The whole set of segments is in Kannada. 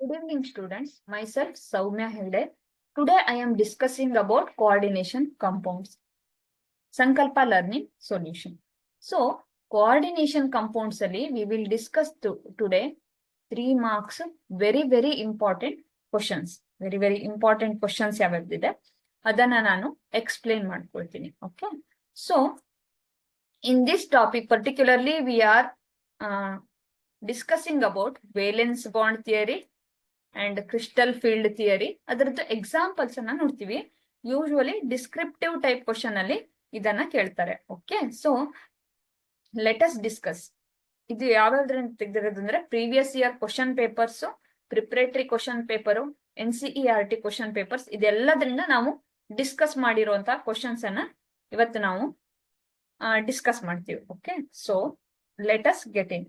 Good evening, students. Myself, Soumya Hegde. Today, I am discussing about coordination compounds. Sankalpa Learning Solution. So, coordination compounds ali we will discuss today 3 marks very important questions. Very important questions ಯಾವ್ಯಾವ್ದಿದೆ ಅದನ್ನ ನಾನು ಎಕ್ಸ್ಪ್ಲೇನ್ ಮಾಡ್ಕೊಳ್ತೀನಿ. Okay. So, in this topic particularly we are discussing about valence bond theory and crystal field theory. ಅದರದ್ದು ಎಕ್ಸಾಂಪಲ್ಸ್ ಅನ್ನ ನೋಡ್ತೀವಿ. ಯೂಶುವಲಿ ಡಿಸ್ಕ್ರಿಪ್ಟಿವ್ ಟೈಪ್ ಕ್ವಶನ್ ಅಲ್ಲಿ ಇದನ್ನ ಕೇಳ್ತಾರೆ. Okay, so let us discuss. ಇದು ಯಾವ್ಯಾವ್ದ್ರಿಂದ ತೆಗೆದಿರೋದು ಅಂದ್ರೆ previous year question papers, preparatory question paper, NCERT question papers, ಇದೆಲ್ಲದ್ರಿಂದ ನಾವು ಡಿಸ್ಕಸ್ ಮಾಡಿರುವಂತಹ ಕ್ವಶನ್ಸ್ ಅನ್ನ ಇವತ್ತು ನಾವು ಡಿಸ್ಕಸ್ ಮಾಡ್ತೀವಿ. Okay, so let us get in.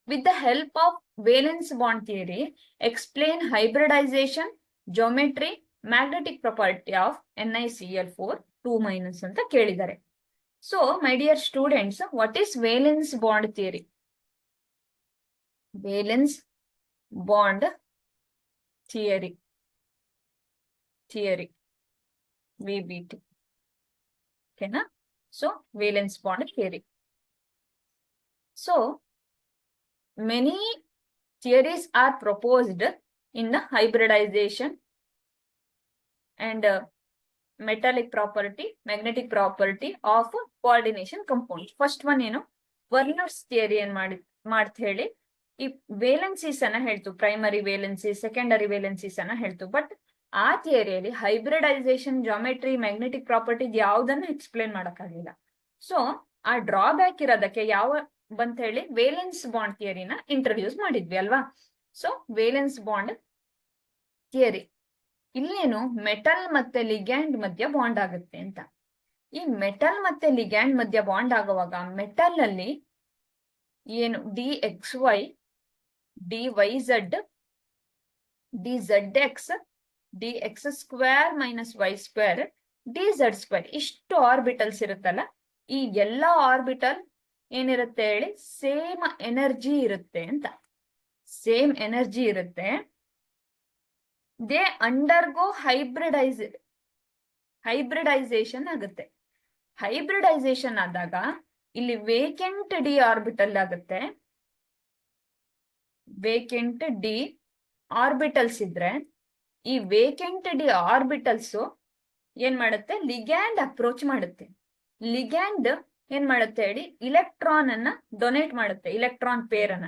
With the help of valence bond theory, explain hybridization, geometry, magnetic property of NiCl4 2- ಅಂತ ಕೇಳಿದ್ದಾರೆ. So, my dear students, what is valence bond theory? Valence bond theory. VBT. Okay, na? So, valence bond theory. So, many theories are proposed in the hybridization and metallic property, magnetic property of coordination compounds. First one ಏನು ವರ್ನರ್ಸ್ ಥಿಯರಿ ಏನ್ ಮಾಡ್ತ ಹೇಳಿ ಈ ವೇಲೆನ್ಸೀಸ್ ಅನ್ನ ಹೇಳ್ತು, ಪ್ರೈಮರಿ ವೇಲೆನ್ಸೀಸ್, ಸೆಕೆಂಡರಿ ವೇಲೆನ್ಸೀಸ್ ಅನ್ನ ಹೇಳ್ತು. ಬಟ್ ಆ ಥಿಯರಿಯಲ್ಲಿ ಹೈಬ್ರಿಡೈಸೇಷನ್, ಜಾಮೆಟ್ರಿ, ಮ್ಯಾಗ್ನೆಟಿಕ್ ಪ್ರಾಪರ್ಟಿ ಯಾವುದನ್ನು ಎಕ್ಸ್ಪ್ಲೇನ್ ಮಾಡಕ್ಕಾಗಿಲ್ಲ. ಸೊ ಆ ಡ್ರಾಬ್ಯಾಕ್ ಇರೋದಕ್ಕೆ ಯಾವ ಬಂತ ಹೇಳಿ ವೇಲೆನ್ಸ್ ಬಾಂಡ್ ಥಿಯರಿನ ಇಂಟ್ರೊಡ್ಯೂಸ್ ಮಾಡಿದ್ವಿ ಅಲ್ವಾ. ಸೊ ವೇಲೆನ್ಸ್ ಬಾಂಡ್ ಥಿಯರಿ ಇಲ್ಲೇನು ಮೆಟಲ್ ಮತ್ತೆ ಲಿಗ್ಯಾಂಡ್ ಮಧ್ಯ ಬಾಂಡ್ ಆಗುತ್ತೆ ಅಂತ. ಈ ಮೆಟಲ್ ಮತ್ತೆ ಲಿಗ್ಯಾಂಡ್ ಮಧ್ಯ ಬಾಂಡ್ ಆಗುವಾಗ ಮೆಟಲ್ ಅಲ್ಲಿ ಏನು DXY, DYZ, DZX, DX² - Y², DZ² ಇಷ್ಟು ಆರ್ಬಿಟಲ್ಸ್ ಇರುತ್ತಲ್ಲ, ಈ ಎಲ್ಲಾ ಆರ್ಬಿಟಲ್ ಏನಿರುತ್ತೆ ಹೇಳಿ ಸೇಮ್ ಎನರ್ಜಿ ಇರುತ್ತೆ ಅಂತ. ಸೇಮ್ ಎನರ್ಜಿ ಇರುತ್ತೆ. ದೇ ಅಂಡರ್ಗೋ ಹೈಬ್ರಿಡೈಸೇಷನ್ ಆಗುತ್ತೆ. ಹೈಬ್ರಿಡೈಸೇಷನ್ ಆದಾಗ ಇಲ್ಲಿ ವೇಕೆಂಟ್ ಡಿ ಆರ್ಬಿಟಲ್ ಆಗುತ್ತೆ. ವೇಕೆಂಟ್ ಡಿ ಆರ್ಬಿಟಲ್ಸ್ ಇದ್ರೆ ಈ ವೇಕೆಂಟ್ ಡಿ ಆರ್ಬಿಟಲ್ಸ್ ಏನ್ ಮಾಡುತ್ತೆ, ಲಿಗ್ಯಾಂಡ್ ಅಪ್ರೋಚ್ ಮಾಡುತ್ತೆ. ಲಿಗ್ಯಾಂಡ್ ಏನ್ ಮಾಡುತ್ತೆ ಹೇಳಿ ಇಲೆಕ್ಟ್ರಾನ್ ಅನ್ನ ಡೊನೇಟ್ ಮಾಡುತ್ತೆ, ಇಲೆಕ್ಟ್ರಾನ್ ಪೇರ್ ಅನ್ನ.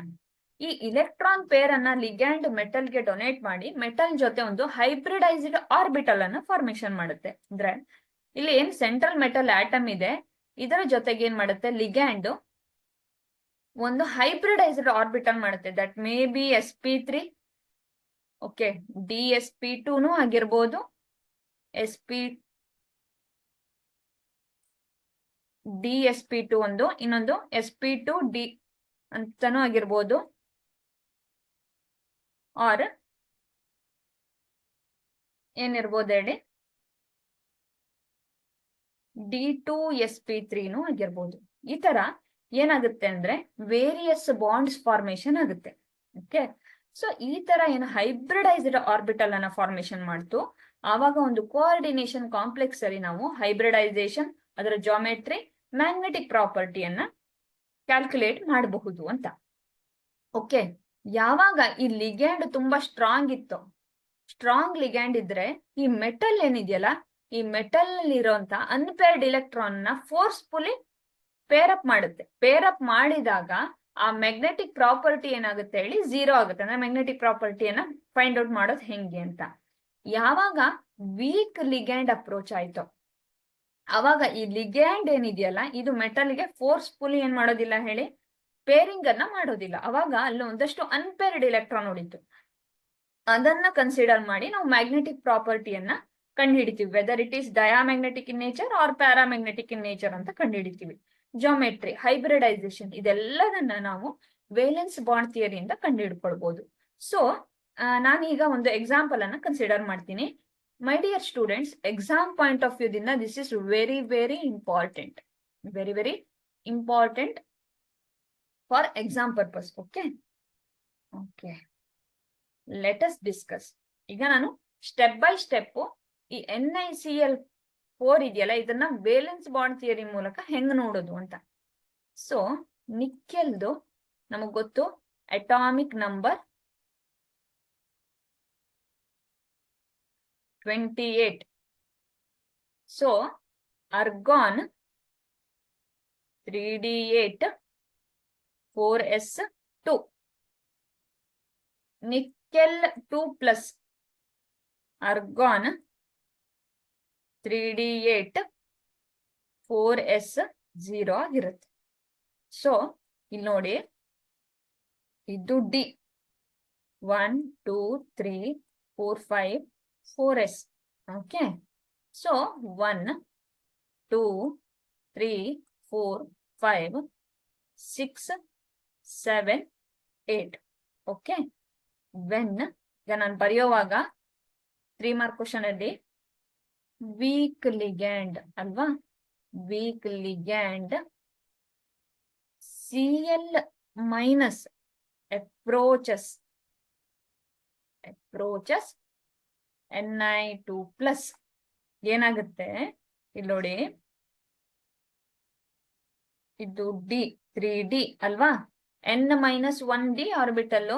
ಈ ಇಲೆಕ್ಟ್ರಾನ್ ಪೇರ್ ಅನ್ನ ಲಿಗ್ಯಾಂಡ್ ಮೆಟಲ್ ಗೆ ಡೊನೇಟ್ ಮಾಡಿ ಮೆಟಲ್ ಜೊತೆ ಒಂದು ಹೈಬ್ರಿಡೈಸ್ಡ್ ಆರ್ಬಿಟಲ್ ಅನ್ನ ಫಾರ್ಮೇಶನ್ ಮಾಡುತ್ತೆ. ಅಂದ್ರೆ ಇಲ್ಲಿ ಏನ್ ಸೆಂಟ್ರಲ್ ಮೆಟಲ್ ಆಟಮ್ ಇದೆ, ಇದರ ಜೊತೆಗೆ ಏನ್ ಮಾಡುತ್ತೆ ಲಿಗ್ಯಾಂಡ್ ಒಂದು ಹೈಬ್ರಿಡೈಸ್ಡ್ ಆರ್ಬಿಟಲ್ ಮಾಡುತ್ತೆ. That may be sp3, okay, DsP2 ಆಗಿರ್ಬೋದು, DsP2 ಒಂದು, ಇನ್ನೊಂದು sp2d ಅಂತಾನೂ ಆಗಿರ್ಬೋದು, ಆರ್ ಏನಿರ್ಬೋದು ಹೇಳಿ D2sp3 ಆಗಿರ್ಬೋದು. ಈ ತರ ಏನಾಗುತ್ತೆ ಅಂದ್ರೆ ವೇರಿಯಸ್ ಬಾಂಡ್ಸ್ ಫಾರ್ಮೇಶನ್ ಆಗುತ್ತೆ. ಓಕೆ, ಸೊ ಈ ತರ ಏನು ಹೈಬ್ರಿಡೈಸ್ಡ್ ಆರ್ಬಿಟಲ್ ಅನ್ನ ಫಾರ್ಮೇಶನ್ ಮಾಡ್ತು, ಆವಾಗ ಒಂದು ಕೋಆರ್ಡಿನೇಷನ್ ಕಾಂಪ್ಲೆಕ್ಸ್ ಅಲ್ಲಿ ನಾವು ಹೈಬ್ರಿಡೈಸೇಷನ್, ಅದರ ಜಾಮೆಟ್ರಿ, ಮ್ಯಾಗ್ನೆಟಿಕ್ ಪ್ರಾಪರ್ಟಿಯನ್ನ ಕ್ಯಾಲ್ಕುಲೇಟ್ ಮಾಡಬಹುದು ಅಂತ. ಓಕೆ, ಯಾವಾಗ ಈ ಲಿಗ್ಯಾಂಡ್ ತುಂಬಾ ಸ್ಟ್ರಾಂಗ್ ಇತ್ತು, ಸ್ಟ್ರಾಂಗ್ ಲಿಗ್ಯಾಂಡ್ ಇದ್ರೆ ಈ ಮೆಟಲ್ ಏನಿದೆಯಲ್ಲ, ಈ ಮೆಟಲ್ ಅಲ್ಲಿ ಇರುವಂತ ಅನ್ಪೇರ್ಡ್ ಇಲೆಕ್ಟ್ರಾನ್ ನ ಫೋರ್ಸ್ಫುಲಿ ಪೇರಪ್ ಮಾಡುತ್ತೆ. ಪೇರಪ್ ಮಾಡಿದಾಗ ಆ ಮ್ಯಾಗ್ನೆಟಿಕ್ ಪ್ರಾಪರ್ಟಿ ಏನಾಗುತ್ತೆ ಹೇಳಿ 0 ಆಗುತ್ತೆ. ಅಂದ್ರೆ ಮ್ಯಾಗ್ನೆಟಿಕ್ ಪ್ರಾಪರ್ಟಿಯನ್ನ ಫೈಂಡ್ ಔಟ್ ಮಾಡೋದು ಹೆಂಗೆ ಅಂತ. ಯಾವಾಗ ವೀಕ್ ಲಿಗ್ಯಾಂಡ್ ಅಪ್ರೋಚ್ ಆಯ್ತು, ಅವಾಗ ಈ ಲಿಗ್ಯಾಂಡ್ ಏನಿದೆಯಲ್ಲ ಇದು ಮೆಟಲ್ಗೆ ಫೋರ್ಸ್ಫುಲಿ ಏನ್ ಮಾಡೋದಿಲ್ಲ ಹೇಳಿ ಪೇರಿಂಗ್ ಅನ್ನ ಮಾಡೋದಿಲ್ಲ. ಅವಾಗ ಅಲ್ಲಿ ಒಂದಷ್ಟು ಅನ್ಪೇರ್ಡ್ ಇಲೆಕ್ಟ್ರಾನ್ ಉಳಿತು. ಅದನ್ನ ಕನ್ಸಿಡರ್ ಮಾಡಿ ನಾವು ಮ್ಯಾಗ್ನೆಟಿಕ್ ಪ್ರಾಪರ್ಟಿಯನ್ನ ಕಂಡುಹಿಡಿತೀವಿ. Whether it is diamagnetic in nature or paramagnetic in nature ಅಂತ ಕಂಡುಹಿಡಿತೀವಿ. ಜಾಮೆಟ್ರಿ, ಹೈಬ್ರಿಡೈಸೇಷನ್, ಇದೆಲ್ಲದನ್ನ ನಾವು ವೇಲೆನ್ಸ್ ಬಾಂಡ್ ಥಿಯರಿಯಿಂದ ಕಂಡುಹಿಡ್ಕೊಳ್ಬಹುದು. ಸೊ ನಾನೀಗ ಒಂದು ಎಕ್ಸಾಂಪಲ್ ಅನ್ನ ಕನ್ಸಿಡರ್ ಮಾಡ್ತೀನಿ. My dear students, exam point of view ದಿಂದ this is very important, very important for exam purpose. Okay, okay, let us discuss. ಈಗ ನಾನು ಸ್ಟೆಪ್ ಬೈ ಸ್ಟೆಪ್ ಈ NiCl4 ಇದೆಯಲ್ಲ, ಇದನ್ನ ವೇಲೆನ್ಸ್ ಬಾಂಡ್ ಥಿಯರಿ ಮೂಲಕ ಹೆಂಗ್ ನೋಡೋದು ಅಂತ. ಸೊ ನಿಕ್ಕೆಲ್ದು ನಮಗ್ ಗೊತ್ತು, atomic number 28. So argon 3D8 4s2, nickel 2+ argon 3D8 4s0 ಆಗಿರುತ್ತೆ. ಸೊ ಇಲ್ಲಿ ನೋಡಿ, ಇದು D 1 2 3 4 5 4s. Okay, so 1 2 3 4 5 6 7 8. Okay, when ಈಗ ನಾನು ಬರೆಯೋವಾಗ 3 ಮಾರ್ಕ್ ಕ್ವಶನ್ ಅಲ್ಲಿ ವೀಕ್ ಲಿಗ್ಯಾಂಡ್ ಅಲ್ವಾ, weak ligand Cl minus approaches Ni2+, ಏನಾಗುತ್ತೆ ಇಲ್ಲಿ ನೋಡಿ, ಇದು D 3D ಅಲ್ವಾ, N-1D ಆರ್ಬಿಟಲ್,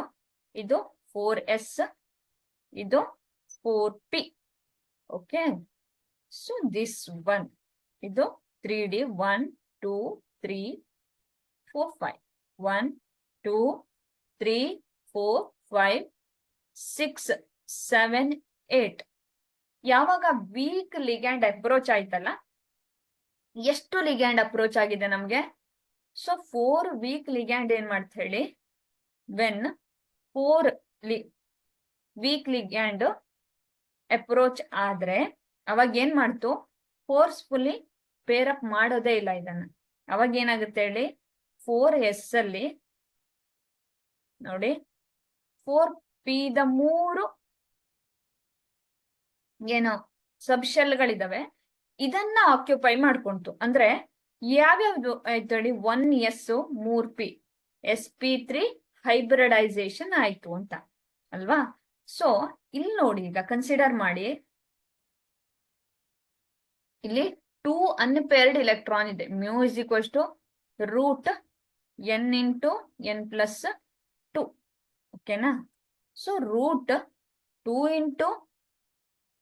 ಇದು 4s, ಇದು 4p. Okay, so this one, ಇದು 3D 1 2 3 4 5 1 2 3 4 5 6 7 8. ಯಾವಾಗ ವೀಕ್ ಲಿಗ್ಯಾಂಡ್ ಅಪ್ರೋಚ್ ಆಯ್ತಲ್ಲ, ಎಷ್ಟು ಲಿಗ್ಯಾಂಡ್ ಅಪ್ರೋಚ್ ಆಗಿದೆ ನಮ್ಗೆ? ಸೊ 4 ವೀಕ್ ಲಿಗ್ಯಾಂಡ್ ಏನ್ ಮಾಡ್ತ ಹೇಳಿ, ವೆನ್ 4 ವೀಕ್ ಲಿಗ್ಯಾಂಡ್ ಅಪ್ರೋಚ್ ಆದ್ರೆ ಅವಾಗ ಏನ್ ಮಾಡ್ತು, ಫೋರ್ಸ್ಫುಲಿ ಪೇರಪ್ ಮಾಡೋದೇ ಇಲ್ಲ ಇದನ್ನ. ಅವಾಗ ಏನಾಗುತ್ತೆ ಹೇಳಿ, 4s ಅಲ್ಲಿ ನೋಡಿ 4p ದ 3 ಏನೋ ಸಬ್ಶೆಲ್ಗಳಿದಾವೆ, ಇದನ್ನ ಆಕ್ಯುಪೈ ಮಾಡ್ಕೊಂತು. ಅಂದ್ರೆ ಯಾವ್ಯಾವ್ದು ಆಯ್ತು ಹೇಳಿ, 1s 3p sp3 ಹೈಬ್ರಿಡೈಸೇಷನ್ ಆಯ್ತು ಅಂತ ಅಲ್ವಾ. ಸೊ ಇಲ್ಲಿ ನೋಡಿ, ಈಗ ಕನ್ಸಿಡರ್ ಮಾಡಿ, ಇಲ್ಲಿ 2 ಅನ್ಪೇರ್ಡ್ ಇಲೆಕ್ಟ್ರಾನ್ ಇದೆ. μ √ n × n+2. ಓಕೆನಾ. So √ 2 ×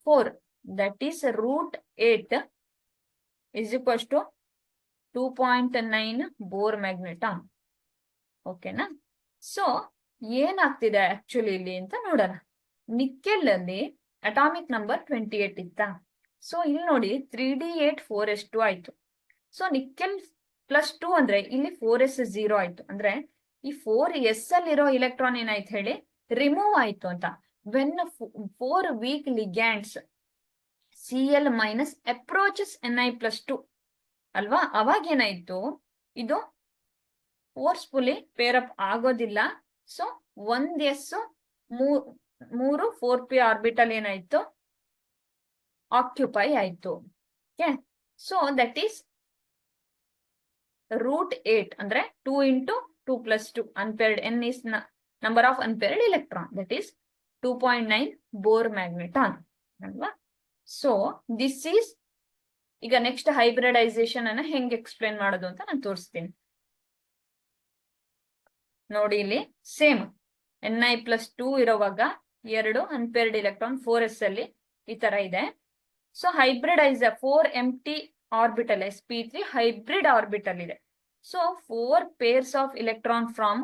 4 that is √8 is equals to 2.9 Bohr ಮ್ಯಾಗ್ನೆಟಾನ್. ಓಕೆನಾ. ಸೊ ಏನಾಗ್ತಿದೆ ಆಕ್ಚುಲಿ ಇಲ್ಲಿ ಅಂತ ನೋಡೋಣ. ನಿಕ್ಕೆಲ್ ಅಲ್ಲಿ ಅಟಾಮಿಕ್ ನಂಬರ್ 28 ಇತ್ತಾ. ಸೊ ಇಲ್ಲಿ ನೋಡಿ 3D8 4s2 ಆಯ್ತು. ಸೊ ನಿಕ್ಕೆಲ್ +2 ಅಂದ್ರೆ ಇಲ್ಲಿ 4s0 ಆಯ್ತು. ಅಂದ್ರೆ ಈ 4s ಅಲ್ಲಿರೋ ಇಲೆಕ್ಟ್ರಾನ್ ಏನಾಯ್ತು ಹೇಳಿ, ರಿಮೂವ್ ಆಯ್ತು ಅಂತ. When 4 weak ligands Cl minus approaches Ni+2 ಅಲ್ವಾ, ಅವಾಗ ಏನಾಯ್ತು, ಇದು ಫೋರ್ಸ್ಫುಲಿ ಪೇರಪ್ ಆಗೋದಿಲ್ಲ. ಸೊ 1s 3 4p ಆರ್ಬಿಟಲ್ ಏನಾಯ್ತು, ಆಕ್ಯುಪೈ ಆಯ್ತು. ಓಕೆ, ಸೊ ದಟ್ ಈಸ್ √8 ಅಂದ್ರೆ 2 × 2+2 unpaired. n is number of unpaired electron, that is 2.9 Bohr magneton ಅಲ್ವಾ. ಸೊ ದಿಸ್ ಈಸ್, ಈಗ ನೆಕ್ಸ್ಟ್ ಹೈಬ್ರಿಡೈಸೇಷನ್ ಅನ್ನ ಹೆಂಗ್ ಎಕ್ಸ್ಪ್ಲೇನ್ ಮಾಡೋದು ಅಂತ ನಾನು ತೋರಿಸ್ತೀನಿ. ನೋಡಿ ಇಲ್ಲಿ same Ni+2 ಇರೋವಾಗ 2 unpaired electron 4s ಅಲ್ಲಿ ಈ ತರ ಇದೆ. So hybridise 4 empty orbital sp3 hybrid orbital ಇದೆ. So 4 pairs of electron from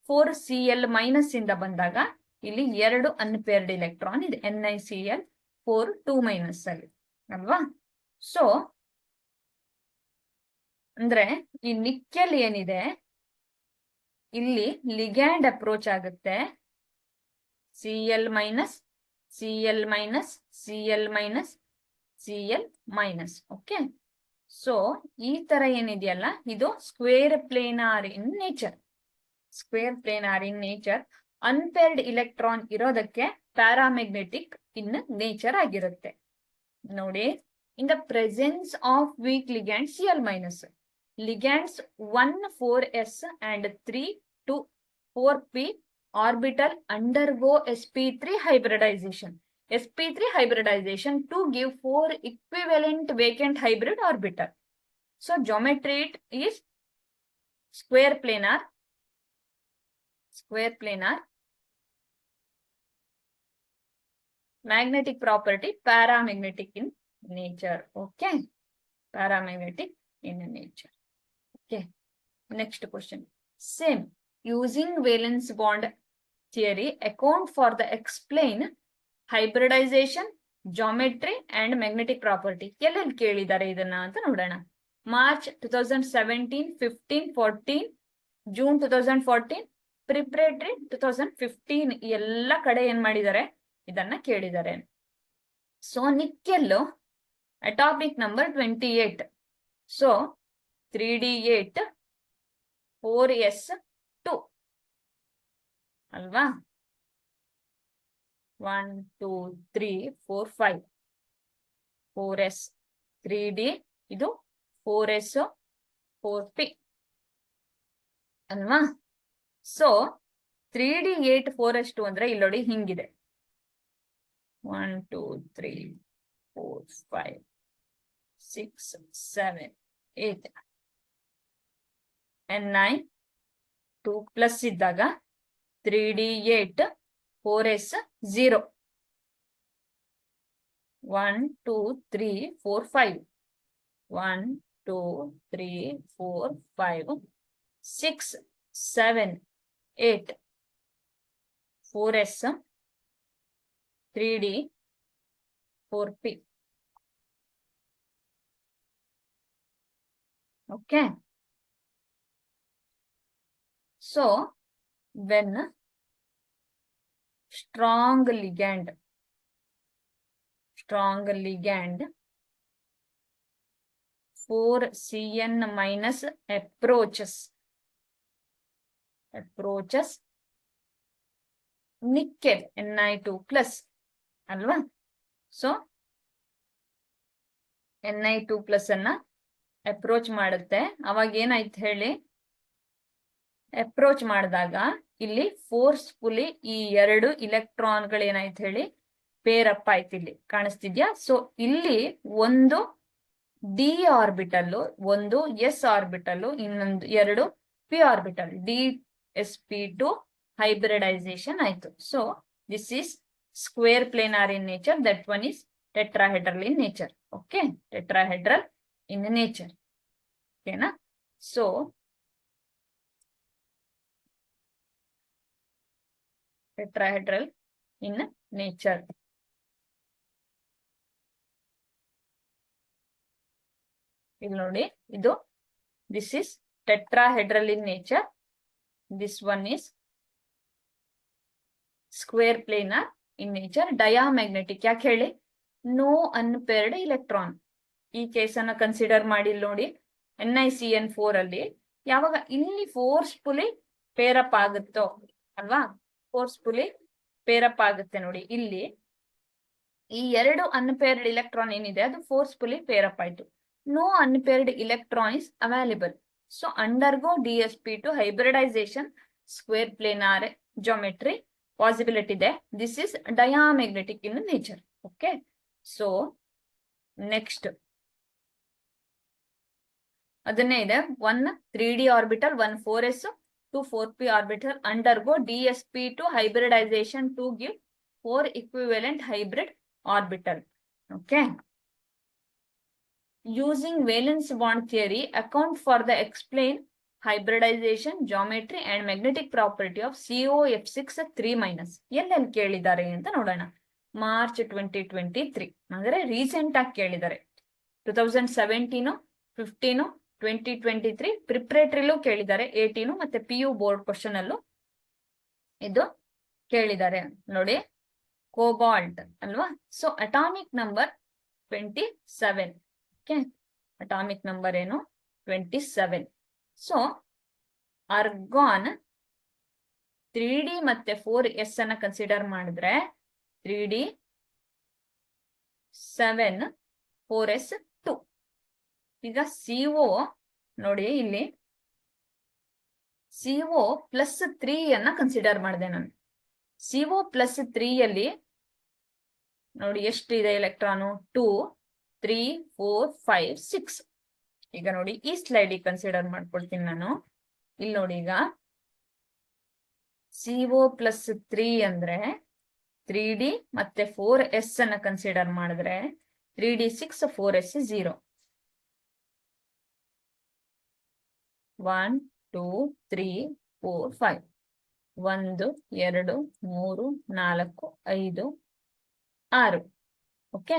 4Cl minus ಇಂದ ಬಂದಾಗ ಇಲ್ಲಿ 2 ಅನ್ಪೇರ್ಡ್ ಇಲೆಕ್ಟ್ರಾನ್ ಇದೆ NiCl4 2- ಅಲ್ಲಿ ಅಲ್ವಾ. ಸೊ ಅಂದ್ರೆ ಈ ನಿಕ್ಕೆಲ್ ಏನಿದೆ, ಇಲ್ಲಿ ಲಿಗ್ಯಾಂಡ್ ಅಪ್ರೋಚ್ ಆಗುತ್ತೆ Cl minus Cl minus Cl minus Cl minus. Okay, so ಈ ತರ ಏನಿದೆಯಲ್ಲ, ಇದು square planar in nature. Square planar in nature. Unpaired electron ಇರೋದಕ್ಕೆ ಪ್ಯಾರಾಮ್ಯಾಗ್ನೆಟಿಕ್ ಇನ್ ನೇಚರ್ ಆಗಿರುತ್ತೆ. ನೋಡಿ, in the presence of weak ligand Cl minus, ligands 1 4s and 3 2 4p orbital undergo sp3 hybridization. sp3 hybridization to give 4 equivalent vacant hybrid orbital. So geometry is square planar, magnetic property paramagnetic in nature. Okay, paramagnetic in nature. Okay, next question. Same, using valence bond theory, account for the explain hybridization, geometry and magnetic property. ಎಲ್ಲೆಲ್ಲಿ ಕೇಳಿದ್ದಾರೆ ಇದನ್ನ ಅಂತ ನೋಡೋಣ. ಮಾರ್ಚ್ 2017, 15, 14, ಜೂನ್ 2014, ಪ್ರಿಪ್ರೇಟರಿ 2015 ಎಲ್ಲ ಕಡೆ ಏನ್ ಮಾಡಿದ್ದಾರೆ, ಇದನ್ನ ಕೇಳಿದ್ದಾರೆ. So nickel atomic number 28. So 3d8 4s2 ಅಲ್ವಾ? 1 2 3 4 5 4s 3d, ಇದು 4s 4p ಅಲ್ವಾ? ಸೊ 3d8 4s2 ಅಂದ್ರೆ ಇಲ್ಲಿ ನೋಡಿ ಹಿಂಗಿದೆ. 1 2 3 4 5 6 7 8 Ni 2 ಪ್ಲಸ್ ಇದ್ದಾಗ 3d8 4s 0 1 2 3 4 5 1 2 3 4 5 6 7 8 4s 3d 4p. Okay, so when strong ligand 4Cn minus approaches nickel Ni2 plus ಅಲ್ವಾ? ಸೊ Ni2 plus ಅನ್ನ ಅಪ್ರೋಚ್ ಮಾಡುತ್ತೆ. ಅವಾಗ ಏನಾಯ್ತು ಹೇಳಿ, ಅಪ್ರೋಚ್ ಮಾಡಿದಾಗ ಇಲ್ಲಿ ಫೋರ್ಸ್ಫುಲಿ ಈ 2 ಇಲೆಕ್ಟ್ರಾನ್ಗಳು ಏನಾಯ್ತು ಹೇಳಿ ಪೇರ್ ಅಪ್ ಆಯ್ತು. ಇಲ್ಲಿ ಕಾಣಿಸ್ತಿದ್ಯಾ? ಸೊ ಇಲ್ಲಿ ಒಂದು ಡಿ ಆರ್ಬಿಟಲ್, ಒಂದು ಎಸ್ ಆರ್ಬಿಟಲ್, ಇನ್ನೊಂದು 2 ಪಿ ಆರ್ಬಿಟಲ್, DsP2 ಹೈಬ್ರಿಡೈಸೇಷನ್ ಆಯ್ತು. So this is square planar in nature, that one is tetrahedral in nature. Okay, tetrahedral in nature. ಓಕೆನಾ? So tetrahedral in nature. ಇಲ್ಲಿ ನೋಡಿ, ಇದು this is tetrahedral in nature, this one is square planar in nature. Diamagnetic ಯಾಕೆ ಹೇಳಿ? No unpaired electron. ಈ ಕೇಸನ್ನ ಕನ್ಸಿಡರ್ ಮಾಡಿ ನೋಡಿ. NiCN4 ಅಲ್ಲಿ ಯಾವಾಗ ಇಲ್ಲಿ ಫೋರ್ಸ್ಫುಲಿ ಪೇರಪ್ ಆಗುತ್ತೋ ಅಲ್ವಾ, ಫೋರ್ಸ್ಫುಲಿ ಪೇರಪ್ ಆಗುತ್ತೆ ನೋಡಿ. ಇಲ್ಲಿ ಈ 2 ಅನ್ಪೇರ್ಡ್ ಇಲೆಕ್ಟ್ರಾನ್ ಏನಿದೆ ಅದು ಫೋರ್ಸ್ಫುಲಿ ಪೇರಪ್ ಆಯ್ತು. No unpaired electron is available. So undergo DsP2 hybridisation, square planar geometry possibility ಇದೆ. This is diamagnetic in nature. Okay, so next ಅದನ್ನೇ ಇದೆ. 1 3d orbital, 1 4s 2 4p orbital undergo DsP2 hybridisation to give 4 equivalent hybrid orbital. Okay, using valence bond theory, account for the explain hybridization, geometry and magnetic property of COF6 3-. ಎಲ್ಲೆಲ್ಲಿ ಕೇಳಿದ್ದಾರೆ ಅಂತ ನೋಡೋಣ. ಮಾರ್ಚ್ 2023 ಅಂದ್ರೆ ರೀಸೆಂಟ್ ಆಗಿ ಕೇಳಿದ್ದಾರೆ. 2017, 15, 2023 ಪ್ರಿಪ್ರೇಟರಿಲೂ ಕೇಳಿದ್ದಾರೆ. 18 ಮತ್ತೆ PU ಬೋರ್ಡ್ ಕ್ವಶನ್ ಅಲ್ಲೂ ಇದು ಕೇಳಿದ್ದಾರೆ ನೋಡಿ. ಕೋಬಾಲ್ಟ್ ಅಲ್ವಾ? So atomic number 27. Okay, atomic number ಏನು? 27. ಸೊ ಅರ್ಗಾನ್ 3d ಮತ್ತೆ 4s ಅನ್ನ ಕನ್ಸಿಡರ್ ಮಾಡಿದ್ರೆ 3d 7 4s 2. ಈಗ CO ನೋಡಿ, ಇಲ್ಲಿ CO+3 ಅನ್ನ ಕನ್ಸಿಡರ್ ಮಾಡಿದೆ ನಾನು. CO+3 ನೋಡಿ ಎಷ್ಟಿದೆ ಎಲೆಕ್ಟ್ರಾನು, 2 3 4 5 6. ಈಗ ನೋಡಿ ಈ ಸ್ಲೈಡಿಗೆ ಕನ್ಸಿಡರ್ ಮಾಡ್ಕೊಳ್ತೀನಿ ನಾನು. ಇಲ್ಲಿ ನೋಡಿ, ಈಗ CO+3 ಅಂದ್ರೆ 3D ಮತ್ತೆ 4s ಅನ್ನ ಕನ್ಸಿಡರ್ ಮಾಡಿದ್ರೆ 3D 6 4s 0. 1 2 3 4 5. 1 2 3 4 5 6. ಓಕೆ,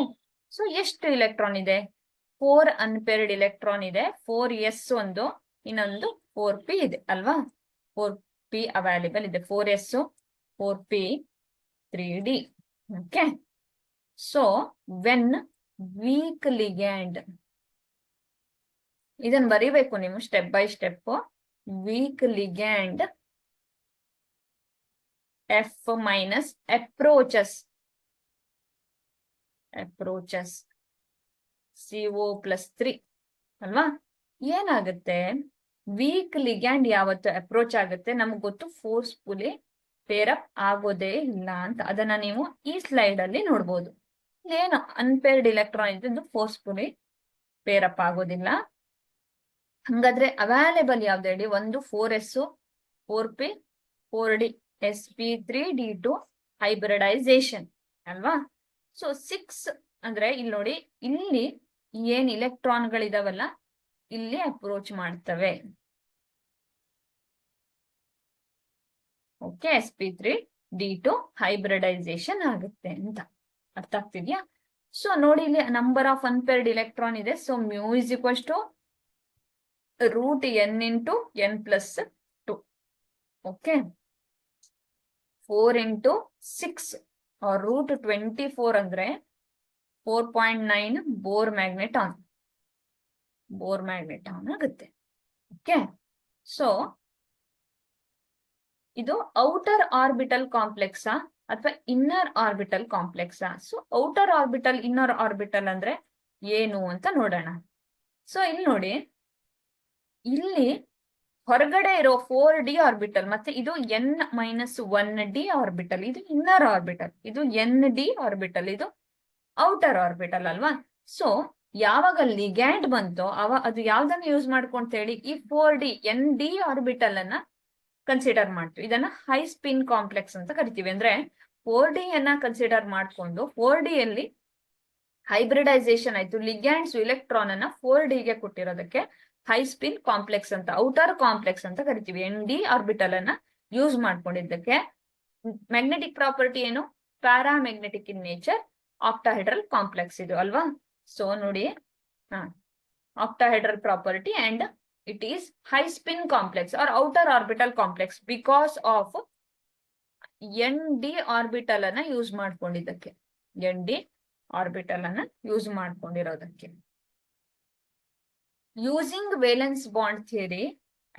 ಸೊ ಎಷ್ಟು ಇಲೆಕ್ಟ್ರಾನ್ ಇದೆ? 4 ಅನ್ಪೇರ್ಡ್ ಇಲೆಕ್ಟ್ರಾನ್ ಇದೆ. 4s ಒಂದು, ಇನ್ನೊಂದು 4p ಇದೆ ಅಲ್ವಾ? 4p ಅವೈಲೇಬಲ್ ಇದೆ. 4s 4p 3D. Okay, so when weak ligand, ಇದನ್ನ ಬರೀಬೇಕು ನೀವು step by step. Weak ligand F minus approaches CO+3 ಅಲ್ವಾ? ಏನಾಗುತ್ತೆ, ವೀಕ್ ಲಿಗ್ಯಾಂಡ್ ಯಾವತ್ತು ಅಪ್ರೋಚ್ ಆಗುತ್ತೆ ನಮ್ಗೆ ಗೊತ್ತು, ಫೋರ್ಸ್ಫುಲಿ ಪೇರಪ್ ಆಗೋದೇ ಇಲ್ಲ ಅಂತ. ಅದನ್ನ ನೀವು ಈ ಸ್ಲೈಡ್ ಅಲ್ಲಿ ನೋಡ್ಬೋದು. ಏನು ಅನ್ಪೇರ್ಡ್ ಇಲೆಕ್ಟ್ರಾನ್ ಇದ್ದು ಫೋರ್ಸ್ಫುಲಿ ಪೇರಪ್ ಆಗೋದಿಲ್ಲ. ಹಂಗಾದ್ರೆ ಅವೈಲೇಬಲ್ ಯಾವ್ದು ಹೇಳಿ? ಒಂದು 4s 4p 4d sp3d2 hybridisation ಅಲ್ವಾ? ಸೊ 6 ಅಂದ್ರೆ ಇಲ್ಲಿ ನೋಡಿ, ಇಲ್ಲಿ ಏನ್ ಇಲೆಕ್ಟ್ರಾನ್ಗಳಿದಾವಲ್ಲ ಇಲ್ಲಿ ಅಪ್ರೋಚ್ ಮಾಡ್ತವೆ. ಓಕೆ, sp3d2 ಹೈಬ್ರಿಡೈಸೇಷನ್ ಆಗುತ್ತೆ ಅಂತ. ಅರ್ಥ ಆಗ್ತಿದ್ಯಾ? ಸೊ ನೋಡಿ, ಇಲ್ಲಿ ನಂಬರ್ ಆಫ್ ಅನ್ಪೇರ್ಡ್ ಇಲೆಕ್ಟ್ರಾನ್ ಇದೆ. So mu is equals to √n into n plus 2. ಓಕೆ, 4 into 6 or √24 ಅಂದ್ರೆ 4.9 ಬೋರ್ ಮ್ಯಾಗ್ನೆಟಾನ್ ಆಗುತ್ತೆ. ಓಕೆ, ಸೊ ಇದು ಔಟರ್ ಆರ್ಬಿಟಲ್ ಕಾಂಪ್ಲೆಕ್ಸಾ ಅಥವಾ ಇನ್ನರ್ ಆರ್ಬಿಟಲ್ ಕಾಂಪ್ಲೆಕ್ಸಾ? So outer orbital, inner orbital ಅಂದ್ರೆ ಏನು ಅಂತ ನೋಡೋಣ. ಸೊ ಇಲ್ಲಿ ನೋಡಿ, ಇಲ್ಲಿ ಹೊರಗಡೆ ಇರೋ 4d ಆರ್ಬಿಟಲ್ ಮತ್ತೆ ಇದು n-1d ಆರ್ಬಿಟಲ್, ಇದು ಇನ್ನರ್ ಆರ್ಬಿಟಲ್, ಇದು nd ಆರ್ಬಿಟಲ್, ಇದು ಔಟರ್ ಆರ್ಬಿಟಲ್ ಅಲ್ವಾ? ಸೊ ಯಾವಾಗ ಲಿಗ್ಯಾಂಡ್ ಬಂತೋ ಅದು ಯಾವ್ದನ್ನ ಯೂಸ್ ಮಾಡ್ಕೊಂತ ಹೇಳಿ, ಈ 4d nd ಆರ್ಬಿಟಲ್ ಅನ್ನ ಕನ್ಸಿಡರ್ ಮಾಡ್ತೀವಿ. ಇದನ್ನ ಹೈ ಸ್ಪಿನ್ ಕಾಂಪ್ಲೆಕ್ಸ್ ಅಂತ ಕರಿತೀವಿ. ಅಂದ್ರೆ 4d ಅನ್ನ ಕನ್ಸಿಡರ್ ಮಾಡ್ಕೊಂಡು 4d ಅಲ್ಲಿ ಹೈಬ್ರಿಡೈಸೇಷನ್ ಆಯ್ತು, ಲಿಗ್ಯಾಂಡ್ಸ್ ಇಲೆಕ್ಟ್ರಾನ್ ಅನ್ನ 4d ಗೆ ಕೊಟ್ಟಿರೋದಕ್ಕೆ ಹೈ ಸ್ಪಿನ್ ಕಾಂಪ್ಲೆಕ್ಸ್ ಅಂತ, ಔಟರ್ ಕಾಂಪ್ಲೆಕ್ಸ್ ಅಂತ ಕರಿತೀವಿ. nd ಆರ್ಬಿಟಲ್ ಅನ್ನ ಯೂಸ್ ಮಾಡ್ಕೊಂಡಿದ್ದಕ್ಕೆ. ಮ್ಯಾಗ್ನೆಟಿಕ್ ಪ್ರಾಪರ್ಟಿ ಏನು? Paramagnetic in nature, octahedral complex ಇದು ಅಲ್ವಾ? ಸೊ ನೋಡಿ, octahedral property and it is high spin complex or outer orbital complex because of nd orbital ಅನ್ನ ಯೂಸ್ ಮಾಡ್ಕೊಂಡಿದ್ದಕ್ಕೆ, nd orbital ಅನ್ನ use ಮಾಡ್ಕೊಂಡಿರೋದಕ್ಕೆ. Using valence bond theory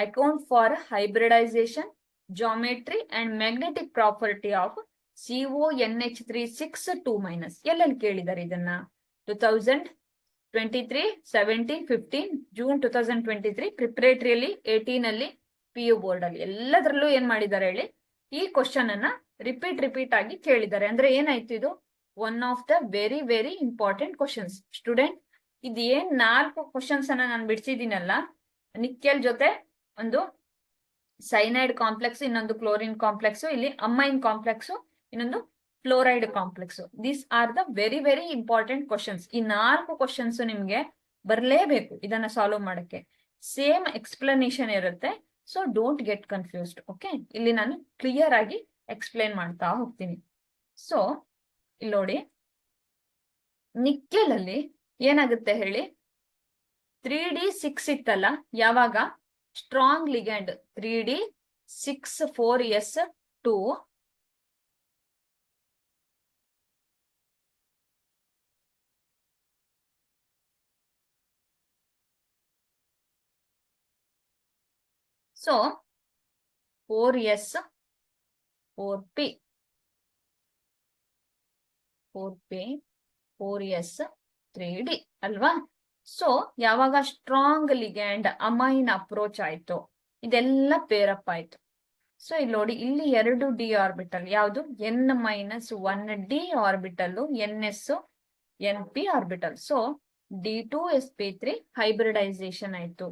account for hybridization, geometry and magnetic property of CONH3 6 2-. ಎಲ್ಲೆಲ್ಲಿ ಕೇಳಿದ್ದಾರೆ ಇದನ್ನ? 2023 17 15 ಜೂನ್ 2023 ಪ್ರಿಪರೇಟರಿಯಲ್ಲಿ 18 ಅಲ್ಲಿ PU ಬೋರ್ಡ್ ಅಲ್ಲಿ ಎಲ್ಲದರಲ್ಲೂ ಏನ್ ಮಾಡಿದ್ದಾರೆ ಹೇಳಿ, ಈ ಕ್ವಶನ್ ಅನ್ನ ರಿಪೀಟ್ ಆಗಿ ಕೇಳಿದ್ದಾರೆ. ಅಂದ್ರೆ ಏನಾಯ್ತು, ಇದು one of the very very important questions. Student, ಇದು ಏನ್ 4 ಕ್ವಶನ್ಸ್ ಅನ್ನ ನಾನು ಬಿಡಿಸಿದ್ದೀನಲ್ಲ, ನಿಕ್ಕೆಲ್ ಜೊತೆ ಒಂದು ಸೈನೈಡ್ ಕಾಂಪ್ಲೆಕ್ಸ್, ಇನ್ನೊಂದು ಕ್ಲೋರಿನ್ ಕಾಂಪ್ಲೆಕ್ಸ್, ಇಲ್ಲಿ ಅಮೈನ್ ಕಾಂಪ್ಲೆಕ್ಸ್, ಇನ್ನೊಂದು fluoride complex. These are the very very important questions. ಈ 4 ಕ್ವಶನ್ಸ್ ನಿಮ್ಗೆ ಬರಲೇಬೇಕು ಇದನ್ನ ಸಾಲ್ವ್ ಮಾಡಕ್ಕೆ. ಸೇಮ್ ಎಕ್ಸ್ಪ್ಲನೇಷನ್ ಇರುತ್ತೆ, so don't get confused. Okay, ಇಲ್ಲಿ ನಾನು ಕ್ಲಿಯರ್ ಆಗಿ ಎಕ್ಸ್ಪ್ಲೇನ್ ಮಾಡ್ತಾ ಹೋಗ್ತೀನಿ. ಸೊ ಇಲ್ಲಿ ನೋಡಿ, ನಿಕ್ಕೆಲ್ ಅಲ್ಲಿ ಏನಾಗುತ್ತೆ ಹೇಳಿ, 3d 6 ಇತ್ತಲ್ಲ, ಯಾವಾಗ strong ligand 3d 6 4s 2 so 4s 4p 4s 3d ಅಲ್ವಾ? ಸೊ ಯಾವಾಗ ಸ್ಟ್ರಾಂಗ್ ಲಿಗ್ಯಾಂಡ್ ಅಮೈನ್ ಅಪ್ರೋಚ್ ಆಯ್ತು, ಇದೆಲ್ಲ ಪೇರಪ್ ಆಯ್ತು. ಸೊ ಇಲ್ಲಿ ನೋಡಿ, ಇಲ್ಲಿ 2 ಡಿ ಆರ್ಬಿಟಲ್, ಯಾವುದು N-1 D orbital, NS NP orbital. So D2sp3 hybridisation ಆಯ್ತು.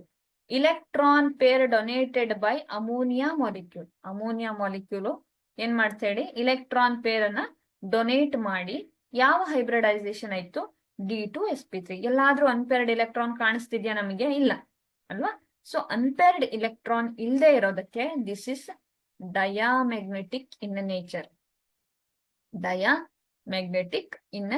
Electron pair donated by ammonia molecule. Ammonia molecule ಏನ್ ಮಾಡ್ತಾ ಹೇಳಿ, ಇಲೆಕ್ಟ್ರಾನ್ ಪೇರ್ ಅನ್ನ ಡೊನೇಟ್ ಮಾಡಿ ಯಾವ ಹೈಬ್ರಿಡೈಸೇಷನ್ ಆಯ್ತು, D2sp3. ಎಲ್ಲಾದ್ರೂ ಅನ್ಪೇರ್ಡ್ ಇಲೆಕ್ಟ್ರಾನ್ ಕಾಣಿಸ್ತಿದ್ಯಾ ನಮಗೆ? ಇಲ್ಲ ಅಲ್ವಾ? ಸೊ ಅನ್ಪೇರ್ಡ್ ಇಲೆಕ್ಟ್ರಾನ್ ಇಲ್ಲದೆ ಇರೋದಕ್ಕೆ this is diamagnetic in nature. Diamagnetic in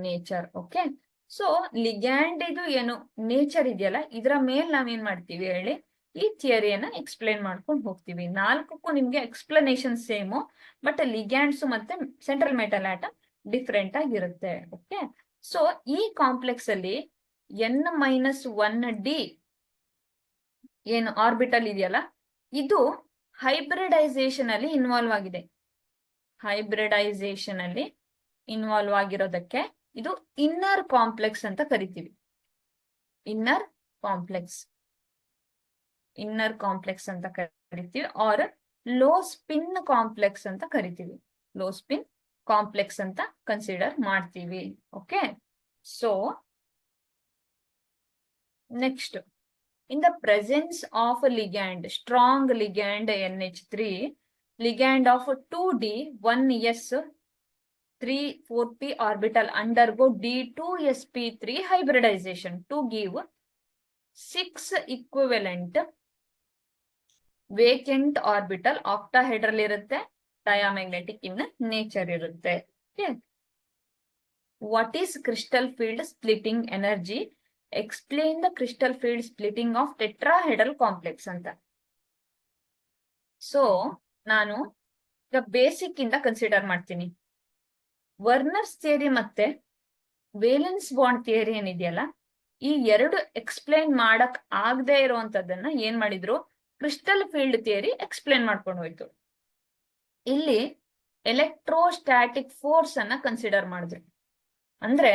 nature. Okay, so ligand ಇದು ಏನು ನೇಚರ್ ಇದೆಯಲ್ಲ, ಇದರ ಮೇಲೆ ನಾವೇನ್ ಮಾಡ್ತೀವಿ ಹೇಳಿ, ಈ ಥಿಯರಿಯನ್ನ ಎಕ್ಸ್ಪ್ಲೇನ್ ಮಾಡ್ಕೊಂಡು ಹೋಗ್ತೀವಿ. 4ಕ್ಕೂ ನಿಮ್ಗೆ ಎಕ್ಸ್ಪ್ಲನೇಷನ್ ಸೇಮು, ಬಟ್ ಲಿಗ್ಯಾಂಡ್ಸ್ ಮತ್ತೆ ಸೆಂಟ್ರಲ್ ಮೆಟಲ್ ಆಟಮ್ ಡಿಫ್ರೆಂಟ್ ಆಗಿರುತ್ತೆ. ಓಕೆ, ಸೊ ಈ ಕಾಂಪ್ಲೆಕ್ಸ್ ಅಲ್ಲಿ N-1D ಏನು ಆರ್ಬಿಟಲ್ ಇದೆಯಲ್ಲ, ಇದು ಹೈಬ್ರಿಡೈಸೇಷನ್ ಅಲ್ಲಿ ಇನ್ವಾಲ್ವ್ ಆಗಿದೆ. ಹೈಬ್ರಿಡೈಸೇಷನ್ ಅಲ್ಲಿ ಇನ್ವಾಲ್ವ್ ಆಗಿರೋದಕ್ಕೆ ಇದು ಇನ್ನರ್ ಕಾಂಪ್ಲೆಕ್ಸ್ ಅಂತ ಕರಿತೀವಿ. ಇನ್ನರ್ ಕಾಂಪ್ಲೆಕ್ಸ್ ಅಂತ ಕರಿತೀವಿ, ಆರ್ ಲೋ ಸ್ಪಿನ್ ಕಾಂಪ್ಲೆಕ್ಸ್ ಅಂತ ಕರಿತೀವಿ. ಲೋ ಸ್ಪಿನ್ ಕಾಂಪ್ಲೆಕ್ಸ್ ಅಂತ ಕನ್ಸಿಡರ್ ಮಾಡ್ತೀವಿ. Okay, so next, in the presence of a ligand, strong ligand NH3, ligand of 2D 1s 3,4p orbital undergo D2sp3 hybridization to give 6 equivalent vacant orbital. octahedral irutte, diamagnetic in nature irutte. Okay. What is crystal field splitting energy? Explain the crystal field splitting of tetrahedral complex ಅಂತ. ಸೊ ನಾನು ಈಗ ಬೇಸಿಕ್ ಇಂದ ಕನ್ಸಿಡರ್ ಮಾಡ್ತೀನಿ. ವರ್ನರ್ಸ್ ಥಿಯರಿ ಮತ್ತೆ ವೇಲೆನ್ಸ್ ಬಾಂಡ್ ಥಿಯರಿ ಏನಿದೆಯಲ್ಲ, ಈ 2 ಎಕ್ಸ್ಪ್ಲೈನ್ ಮಾಡಕ್ ಆಗದೆ ಇರುವಂತದ್ದನ್ನ ಏನ್ ಮಾಡಿದ್ರು, ಕ್ರಿಸ್ಟಲ್ ಫೀಲ್ಡ್ ಥಿಯರಿ ಎಕ್ಸ್ಪ್ಲೈನ್ ಮಾಡ್ಕೊಂಡು ಹೋಯ್ತು. ಇಲ್ಲಿ ಎಲೆಕ್ಟ್ರೋಸ್ಟಾಟಿಕ್ ಫೋರ್ಸ್ ಅನ್ನ ಕನ್ಸಿಡರ್ ಮಾಡಿದ್ರು. ಅಂದ್ರೆ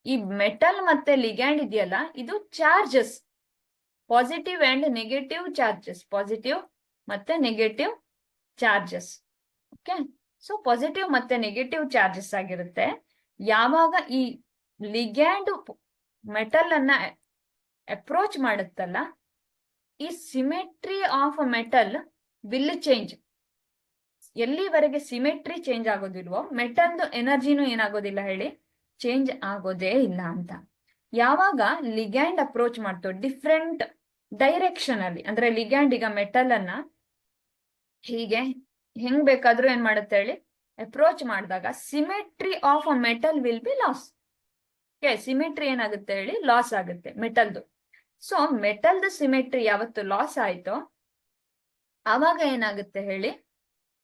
ಈ ಮೆಟಲ್ ಮತ್ತೆ ಲಿಗ್ಯಾಂಡ್ ಇದೆಯಲ್ಲ, ಇದು charges, positive and negative charges, positive ಮತ್ತೆ negative charges. Okay, so positive ಮತ್ತೆ ನೆಗೆಟಿವ್ ಚಾರ್ಜಸ್ ಆಗಿರುತ್ತೆ. ಯಾವಾಗ ಈ ಲಿಗ್ಯಾಂಡ್ ಮೆಟಲ್ ಅನ್ನ ಅಪ್ರೋಚ್ ಮಾಡುತ್ತಲ್ಲ, ಈ symmetry of metal will change. ಎಲ್ಲಿವರೆಗೆ ಸಿಮೆಟ್ರಿ ಚೇಂಜ್ ಆಗೋದಿಲ್ವೋ, ಮೆಟಲ್ ಎನರ್ಜಿನೂ ಏನಾಗೋದಿಲ್ಲ ಹೇಳಿ, ಚೇಂಜ್ ಆಗೋದೇ ಇಲ್ಲ ಅಂತ. ಯಾವಾಗ ಲಿಗ್ಯಾಂಡ್ ಅಪ್ರೋಚ್ ಮಾಡ್ತು ಡಿಫ್ರೆಂಟ್ ಡೈರೆಕ್ಷನ್ ಅಲ್ಲಿ, ಅಂದ್ರೆ ಲಿಗ್ಯಾಂಡ್ ಈಗ ಮೆಟಲ್ ಅನ್ನ ಹೀಗೆ ಹೆಂಗ್ ಬೇಕಾದ್ರೂ ಏನ್ ಮಾಡುತ್ತೆ ಹೇಳಿ, ಅಪ್ರೋಚ್ ಮಾಡಿದಾಗ symmetry of a metal will be loss. Symmetry ಏನಾಗುತ್ತೆ ಹೇಳಿ, ಲಾಸ್ ಆಗುತ್ತೆ ಮೆಟಲ್ದು. ಸೊ ಮೆಟಲ್ದು ಸಿಮೆಟ್ರಿ ಯಾವತ್ತು ಲಾಸ್ ಆಯ್ತೋ ಆವಾಗ ಏನಾಗುತ್ತೆ ಹೇಳಿ,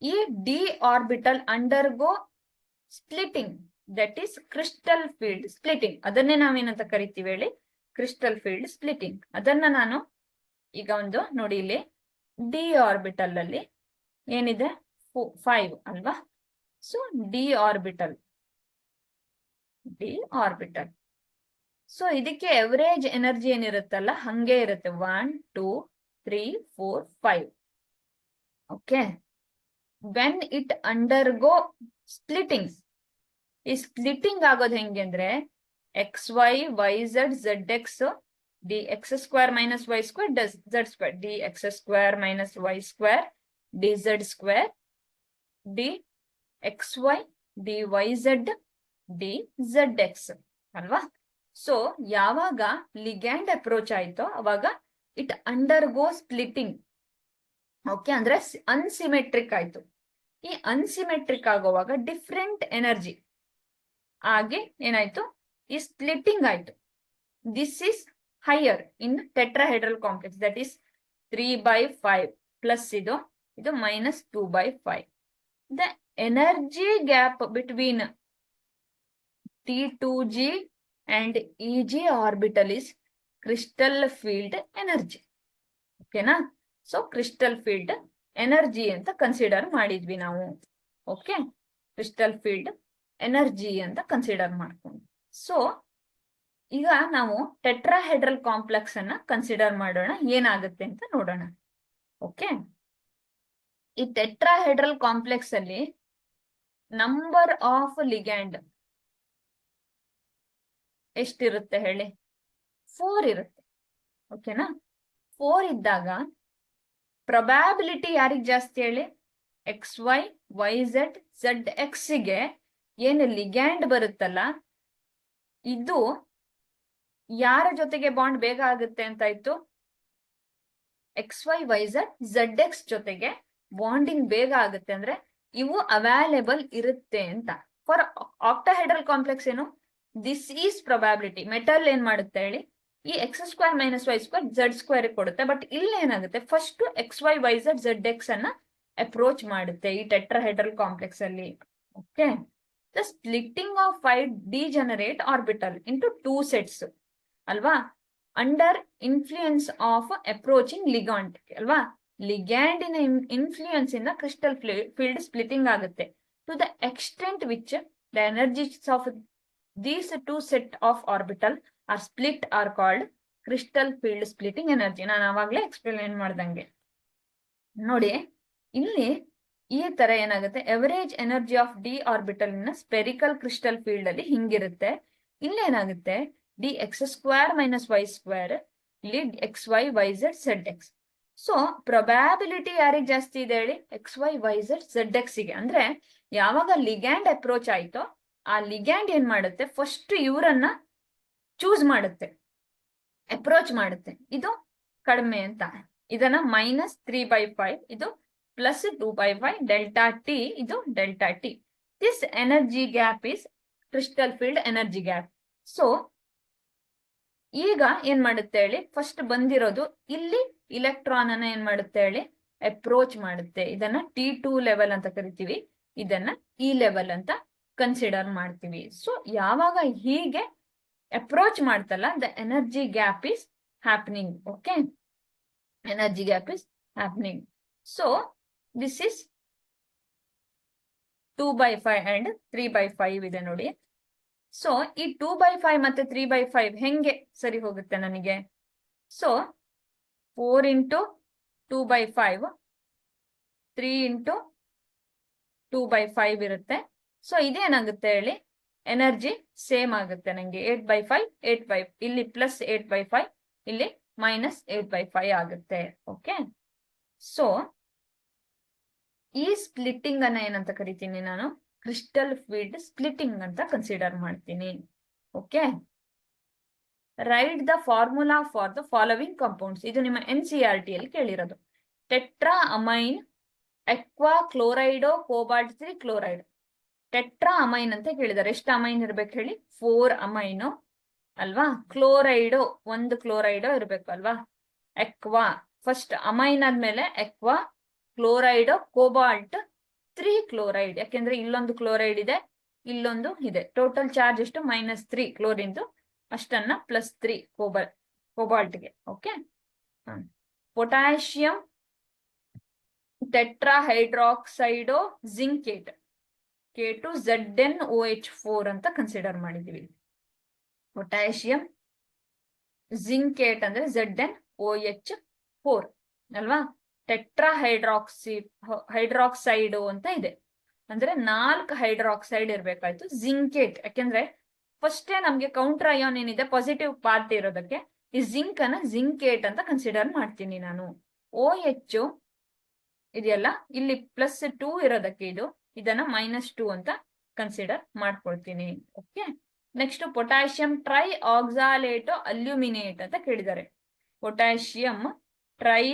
ಈ D orbital undergo splitting, that is crystal field splitting. ಅದನ್ನೇ ನಾವೇನಂತ ಕರಿತೀವಿ ಹೇಳಿ, ಕ್ರಿಸ್ಟಲ್ ಫೀಲ್ಡ್ ಸ್ಪ್ಲಿಟಿಂಗ್. ಅದನ್ನ ನಾನು ಈಗ ಒಂದು ನೋಡಿ, ಇಲ್ಲಿ ಡಿ ಆರ್ಬಿಟಲ್ ಅಲ್ಲಿ ಏನಿದೆ 5 ಅಲ್ವಾ? ಸೊ ಡಿ ಆರ್ಬಿಟಲ್, ಸೊ ಇದಕ್ಕೆ ಎವರೇಜ್ ಎನರ್ಜಿ ಏನಿರುತ್ತಲ್ಲ ಹಂಗೆ ಇರುತ್ತೆ, 1 2 3 4 5. Okay, when it undergo splitting, ಈ ಸ್ಪ್ಲಿಟಿಂಗ್ ಆಗೋದು ಹೆಂಗೆ ಅಂದ್ರೆ XY YZ ZX dx² minus y² z² dx² minus y² dz² dxy dyz dzx ಅಲ್ವಾ? ಸೊ ಯಾವಾಗ ಲಿಗ್ಯಾಂಡ್ ಅಪ್ರೋಚ್ ಆಯ್ತೋ ಅವಾಗ ಇಟ್ ಅಂಡರ್ಗೋ ಸ್ಪ್ಲಿಟಿಂಗ್. ಓಕೆ, ಅಂದ್ರೆ ಅನ್ಸಿಮೆಟ್ರಿಕ್ ಆಯ್ತು. ಈ ಅನ್ಸಿಮೆಟ್ರಿಕ್ ಆಗುವಾಗ ಡಿಫ್ರೆಂಟ್ ಎನರ್ಜಿ ಆಗಿ ಏನಾಯ್ತು, ಈ ಸ್ಪ್ಲಿಟಿಂಗ್ ಆಯ್ತು. This is higher in tetrahedral complex, that is 3/5 plus ಇದು -2/5. The energy gap between T2G and EG orbital is crystal field energy. ಓಕೆನಾ? ಸೊ ಕ್ರಿಸ್ಟಲ್ ಫೀಲ್ಡ್ ಎನರ್ಜಿ ಅಂತ ಕನ್ಸಿಡರ್ ಮಾಡಿದ್ವಿ ನಾವು. ಓಕೆ, ಕ್ರಿಸ್ಟಲ್ ಫೀಲ್ಡ್ ಎನರ್ಜಿ ಅಂತ ಕನ್ಸಿಡರ್ ಮಾಡ್ಕೊಂಡು. ಸೊ ಈಗ ನಾವು ಟೆಟ್ರಾಹೆಡ್ರಲ್ ಕಾಂಪ್ಲೆಕ್ಸ್ ಅನ್ನ ಕನ್ಸಿಡರ್ ಮಾಡೋಣ, ಏನಾಗುತ್ತೆ ಅಂತ ನೋಡೋಣ. ಓಕೆ. ಈ ಟೆಟ್ರಾಹೆಡ್ರಲ್ ಕಾಂಪ್ಲೆಕ್ಸ್ ಅಲ್ಲಿ ನಂಬರ್ ಆಫ್ ಲಿಗ್ಯಾಂಡ್ ಎಷ್ಟಿರುತ್ತೆ ಹೇಳಿ? 4 ಇರುತ್ತೆ. ಓಕೆನಾ? 4 ಇದ್ದಾಗ ಪ್ರೊಬ್ಯಾಬಿಲಿಟಿ ಯಾರಿಗ್ ಜಾಸ್ತಿ ಹೇಳಿ? XY YZ ZX ಗೆ ಏನು ಲಿಗ್ಯಾಂಡ್ ಬರುತ್ತಲ್ಲ, ಇದು ಯಾರ ಜೊತೆಗೆ ಬಾಂಡ್ ಬೇಗ ಆಗುತ್ತೆ ಅಂತ ಇತ್ತು? XY YZ ZX ಜೊತೆಗೆ ಬಾಂಡಿಂಗ್ ಬೇಗ ಆಗುತ್ತೆ, ಅಂದ್ರೆ ಇವು ಅವೈಲೇಬಲ್ ಇರುತ್ತೆ ಅಂತ. ಫಾರ್ ಆಕ್ಟಾಹೆಡ್ರಲ್ ಕಾಂಪ್ಲೆಕ್ಸ್ ಏನು? This is probability. ಮೆಟಲ್ ಏನ್ ಮಾಡುತ್ತೆ ಹೇಳಿ? ಈ x² - y² z² ಕೊಡುತ್ತೆ. ಬಟ್ ಇಲ್ಲಿ ಏನಾಗುತ್ತೆ, ಫಸ್ಟ್ XY YZ ZX ಅನ್ನ ಅಪ್ರೋಚ್ ಮಾಡುತ್ತೆ ಈ ಟೆಟ್ರಾಹೆಡ್ರಲ್ ಕಾಂಪ್ಲೆಕ್ಸ್ ಅಲ್ಲಿ. Okay. The splitting of 5 degenerate orbital into 2 sets ಅಲ್ವಾ, under influence of approaching ligand ಅಲ್ವಾ. ಲಿಗ್ಯಾಂಡಿನ ಇನ್ಫ್ಲೂಯೆನ್ಸ್ ಇಂದ ಕ್ರಿಸ್ಟಲ್ ಫೀಲ್ಡ್ ಸ್ಪ್ಲಿಟಿಂಗ್ ಆಗುತ್ತೆ. To the extent which the energies of these 2 set of orbital are split are called crystal field splitting energy. ನಾನು ಆವಾಗಲೇ ಎಕ್ಸ್ಪ್ಲೇನ್ ಮಾಡ್ದಂಗೆ ನೋಡಿ, ಇಲ್ಲಿ ಈ ತರ ಏನಾಗುತ್ತೆ, average energy of D orbital in spherical crystal field ಅಲ್ಲಿ ಹಿಂಗಿರುತ್ತೆ. ಇಲ್ಲಿ ಏನಾಗುತ್ತೆ, dx² - y² ಇಲ್ಲಿ XY YZ ZX. So probability ಯಾರಿಗೆ ಜಾಸ್ತಿ ಇದೆ ಹೇಳಿ? XY YZ ZX ಗೆ. ಅಂದ್ರೆ ಯಾವಾಗ ಲಿಗ್ಯಾಂಡ್ ಅಪ್ರೋಚ್ ಆಯ್ತೋ ಆ ಲಿಗ್ಯಾಂಡ್ ಏನ್ ಮಾಡುತ್ತೆ, ಫಸ್ಟ್ ಇವರನ್ನ ಚೂಸ್ ಮಾಡುತ್ತೆ, ಅಪ್ರೋಚ್ ಮಾಡುತ್ತೆ. ಇದು ಕಡಿಮೆ ಅಂತ, ಇದನ್ನ -3/5, ಇದು +2/5 ಡೆಲ್ಟಾ ಟಿ, ಇದು delta T. This energy gap is crystal field energy gap. So ಈಗ ಏನ್ ಮಾಡುತ್ತೆ ಹೇಳಿ, ಫಸ್ಟ್ ಬಂದಿರೋದು ಇಲ್ಲಿ ಇಲೆಕ್ಟ್ರಾನ್ ಅನ್ನ ಏನ್ ಮಾಡುತ್ತೆ ಹೇಳಿ, ಅಪ್ರೋಚ್ ಮಾಡುತ್ತೆ. ಇದನ್ನ T2 ಲೆವೆಲ್ ಅಂತ ಕರಿತೀವಿ, ಇದನ್ನ ಈ ಲೆವೆಲ್ ಅಂತ ಕನ್ಸಿಡರ್ ಮಾಡ್ತೀವಿ. ಸೊ ಯಾವಾಗ ಹೀಗೆ ಅಪ್ರೋಚ್ ಮಾಡ್ತಲ್ಲ, the energy gap is happening. Okay, energy gap is happening. So this is 2/5 and 3/5 ಇದೆ ನೋಡಿ. ಸೊ ಈ 2/5 ಮತ್ತೆ 3/5 ಹೆಂಗೆ ಸರಿ ಹೋಗುತ್ತೆ ನನಗೆ? ಸೊ 4 × 2/5 3 × 2/5 ಇರುತ್ತೆ. ಸೊ ಇದೇನಾಗುತ್ತೆ ಹೇಳಿ, ಎನರ್ಜಿ ಸೇಮ್ ಆಗುತ್ತೆ ನಂಗೆ. 8/5 8/5, ಇಲ್ಲಿ +8/5, ಇಲ್ಲಿ -8/5 ಆಗುತ್ತೆ. ಓಕೆ. ಸೊ ಈ ಸ್ಪ್ಲಿಟ್ಟಿಂಗ್ ಅನ್ನ ಏನಂತ ಕರಿತೀನಿ ನಾನು? ಕ್ರಿಸ್ಟಲ್ ಫೀಲ್ಡ್ ಸ್ಪ್ಲಿಟ್ಟಿಂಗ್ ಅಂತ ಕನ್ಸಿಡರ್ ಮಾಡ್ತೀನಿ. Okay. Write the formula for the following compounds. ಇದು ನಿಮ್ಮ NCERT ಅಲ್ಲಿ ಕೇಳಿರೋದು. Tetra ammine aqua chlorido cobalt 3 chloride. Tetra ammine ಅಂತ ಕೇಳಿದ್ದಾರೆ. ಎಷ್ಟು ಅಮೈನ್ ಇರ್ಬೇಕು ಹೇಳಿ? 4 ಅಮೈನು ಅಲ್ವಾ. ಕ್ಲೋರೈಡೋ 1 ಕ್ಲೋರೈಡೋ ಇರ್ಬೇಕು ಅಲ್ವಾ. ಎಕ್ವಾ ಫಸ್ಟ್ ಅಮೈನ್ ಆದ್ಮೇಲೆ ಎಕ್ವಾ, ಕ್ಲೋರೈಡೋ, ಕೋಬಾಲ್ಟ್ 3 ಕ್ಲೋರೈಡ್. ಯಾಕೆಂದ್ರೆ ಇಲ್ಲೊಂದು ಕ್ಲೋರೈಡ್ ಇದೆ, ಇಲ್ಲೊಂದು ಇದೆ. ಟೋಟಲ್ ಚಾರ್ಜ್ ಎಷ್ಟು? -3 ಕ್ಲೋರಿನ್ದು, ಅಷ್ಟನ್ನ +3 ಕೋಬಾಲ್ಟ್ಗೆ. ಓಕೆ. Potassium tetrahydroxido zincate K2 ZnOH4 ಅಂತ ಕನ್ಸಿಡರ್ ಮಾಡಿದೀವಿ. ಪೊಟ್ಯಾಷಿಯಂ ಜಿಂಕೇಟ್ ಅಂದ್ರೆ ZnOH4 ಅಲ್ವಾ. ಹೈಡ್ರಾಕ್ಸೈಡು ಅಂತ ಇದೆ, ಅಂದ್ರೆ 4 ಹೈಡ್ರಾಕ್ಸೈಡ್ ಇರ್ಬೇಕಾಯ್ತು. ಜಿಂಕೇಟ್ ಯಾಕೆಂದ್ರೆ ಫಸ್ಟೇ ನಮ್ಗೆ ಕೌಂಟರ್ ಅಯಾನ್ ಏನಿದೆ, ಪಾಸಿಟಿವ್ ಪಾರ್ಟ್ ಇರೋದಕ್ಕೆ ಈ ಜಿಂಕ್ ಅನ್ನ ಜಿಂಕೇಟ್ ಅಂತ ಕನ್ಸಿಡರ್ ಮಾಡ್ತೀನಿ ನಾನು. OH ಇದೆಯಲ್ಲ, ಇಲ್ಲಿ +2 ಇರೋದಕ್ಕೆ ಇದನ್ನ -2 ಅಂತ ಕನ್ಸಿಡರ್ ಮಾಡ್ಕೊಳ್ತೀನಿ. ಓಕೆ. Next potassium tri oxalato aluminate ಅಂತ ಕೇಳಿದ್ದಾರೆ. ಪೊಟ್ಯಾಷಿಯಂ ಟ್ರೈ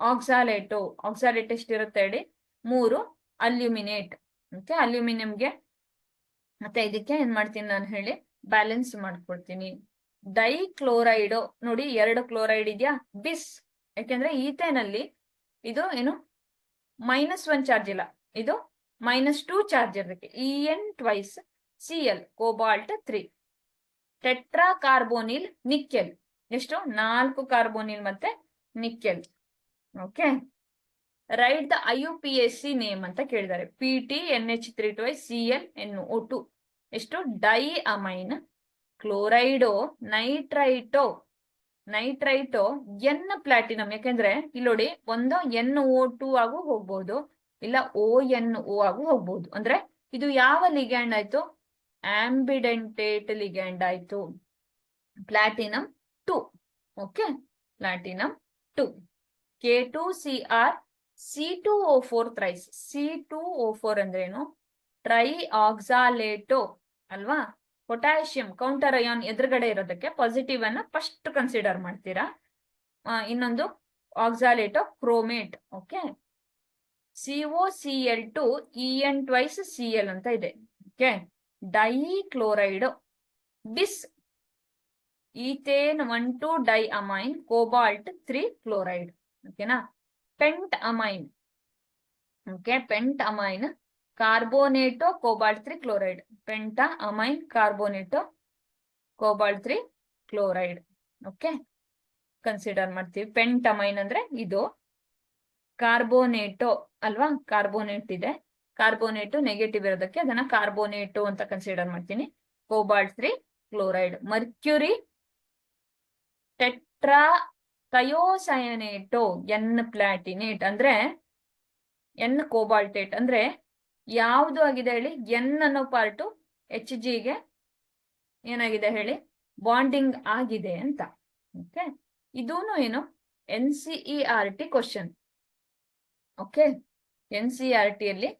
ಆಕ್ಸಾಲೇಟೋ, ಆಕ್ಸಾಲೇಟ್ ಎಷ್ಟಿರುತ್ತೆ ಹೇಳಿ? 3 ಅಲ್ಯೂಮಿನೇಟ್. ಓಕೆ. ಅಲ್ಯೂಮಿನಿಯಂಗೆ ಮತ್ತೆ ಇದಕ್ಕೆ ಏನ್ ಮಾಡ್ತೀನಿ ನಾನು ಹೇಳಿ, ಬ್ಯಾಲೆನ್ಸ್ ಮಾಡ್ಕೊಳ್ತೀನಿ. ಡೈಕ್ಲೋರೈಡೋ ನೋಡಿ, 2 ಕ್ಲೋರೈಡ್ ಇದೆಯಾ, ಬಿಸ್. ಯಾಕೆಂದ್ರೆ ಈಥೇನ್ ಅಲ್ಲಿ ಇದು ಏನು -1 ಚಾರ್ಜ್ ಇಲ್ಲ, ಇದು -2 ಚಾರ್ಜ್ ಇರೋದಕ್ಕೆ En twice Cl, cobalt 3. Tetra carbonyl nickel ಎಷ್ಟು? 4 ಕಾರ್ಬೋನಿಲ್ ಮತ್ತೆ nickel. Okay. Write the IUPAC name ಅಂತ ಕೇಳಿದ್ದಾರೆ. PT NH3 Cl NO2 ಎಷ್ಟು? ಡೈ ಅಮೈನ್ ಕ್ಲೋರೈಡೋ ನೈಟ್ರೈಟೋ ನೈಟ್ರೈಟು ಎನ್ ಪ್ಲಾಟಿನಂ, ಯಾಕೆಂದ್ರೆ ಇಲ್ಲಿ ನೋಡಿ ಒಂದು NO2 ಆಗು ಹೋಗ್ಬಹುದು, ಇಲ್ಲ ONO ಆಗು ಹೋಗ್ಬಹುದು. ಅಂದ್ರೆ ಇದು ಯಾವ ಲಿಗ್ಯಾಂಡ್ ಆಯ್ತು? ಆಂಬಿಡೆಂಟೇಟ್ ಲಿಗ್ಯಾಂಡ್ ಆಯ್ತು, platinum 2. Okay, platinum 2. K2Cr C2O4 thrice. C2O4 ಅಂದ್ರೇನು? ಟ್ರೈ ಆಕ್ಸಾಲೇಟೋ ಅಲ್ವಾ? ಪೊಟ್ಯಾಷಿಯಂ ಕೌಂಟರ್ ಅಯಾನ್ ಎದುರುಗಡೆ ಇರೋದಕ್ಕೆ ಪಾಸಿಟಿವ್ ಅನ್ನ ಫಸ್ಟ್ ಕನ್ಸಿಡರ್ ಮಾಡ್ತೀರಾ. ಇನ್ನೊಂದು oxalato chromate. Okay, COCl2 En twice Cl ಅಂತ ಇದೆ. ಓಕೆ, ಡೈಕ್ಲೋರೈಡ್ ಬಿಸ್ ಈಥೇನ್ 1,2 ಡೈಅಮೈನ್ ಕೋಬಾಲ್ಟ್ 3 ಕ್ಲೋರೈಡ್. ಓಕೆನಾ? Pent ammine. Okay, pent ammine carbonato cobalt 3 chloride. Penta ammine carbonato cobalt 3 chloride. Okay, consider ಮಾಡ್ತೀವಿ. ಪೆಂಟ್ ಅಮೈನ್ ಅಂದ್ರೆ ಇದು, ಕಾರ್ಬೋನೇಟೋ ಅಲ್ವಾ? ಕಾರ್ಬೋನೇಟ್ ಇದೆ, ಕಾರ್ಬೋನೇಟು ನೆಗೆಟಿವ್ ಇರೋದಕ್ಕೆ ಅದನ್ನ ಕಾರ್ಬೋನೇಟೋ ಅಂತ ಕನ್ಸಿಡರ್ ಮಾಡ್ತೀನಿ. Cobalt 3 chloride. Mercury tetra thiocyanato N platinate ಅಂದ್ರೆ ಎನ್ ಕೋಬಾಲ್ಟೇಟ್ ಅಂದ್ರೆ ಯಾವುದು ಆಗಿದೆ ಹೇಳಿ? ಎನ್ ಅನ್ನೋ ಪಾರ್ಟು HGಗೆ ಏನಾಗಿದೆ ಹೇಳಿ? ಬಾಂಡಿಂಗ್ ಆಗಿದೆ ಅಂತ. ಓಕೆ, ಇದೂನು ಏನು? NCERT question. ಓಕೆ, NCERT ಅಲ್ಲಿ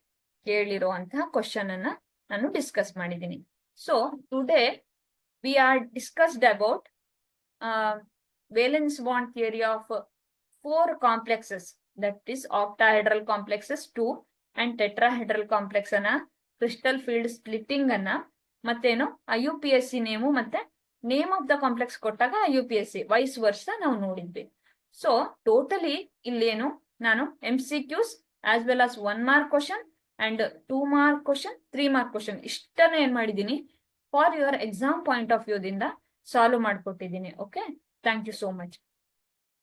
ಕೇಳಿರುವಂತಹ ಕ್ವಶನ್ ಅನ್ನ ನಾನು ಡಿಸ್ಕಸ್ ಮಾಡಿದ್ದೀನಿ. So today we are discussed about valence bond theory of 4 complexes, that is octahedral complexes 2 and tetrahedral complex ಅನ್ನ, ಕ್ರಿಸ್ಟಲ್ ಫೀಲ್ಡ್ ಸ್ಪ್ಲಿಟ್ಟಿಂಗ್ ಅನ್ನ, ಮತ್ತೇನು IUPAC ನೇಮು ಮತ್ತೆ ನೇಮ್ ಆಫ್ ದ ಕಾಂಪ್ಲೆಕ್ಸ್ ಕೊಟ್ಟಾಗ IUPAC ವೈಸ್ ವರ್ಷ ನಾವು ನೋಡಿದ್ವಿ. ಸೊ ಟೋಟಲಿ ಇಲ್ಲೇನು ನಾನು MCQs as well as 1 mark question and 2 mark question, 3 mark question ಇಷ್ಟನ್ನ ಏನ್ ಮಾಡಿದೀನಿ for your exam point of view ದಿಂದ ಸಾಲ್ವ್ ಮಾಡ್ಕೊಟ್ಟಿದ್ದೀನಿ. Okay, thank you so much.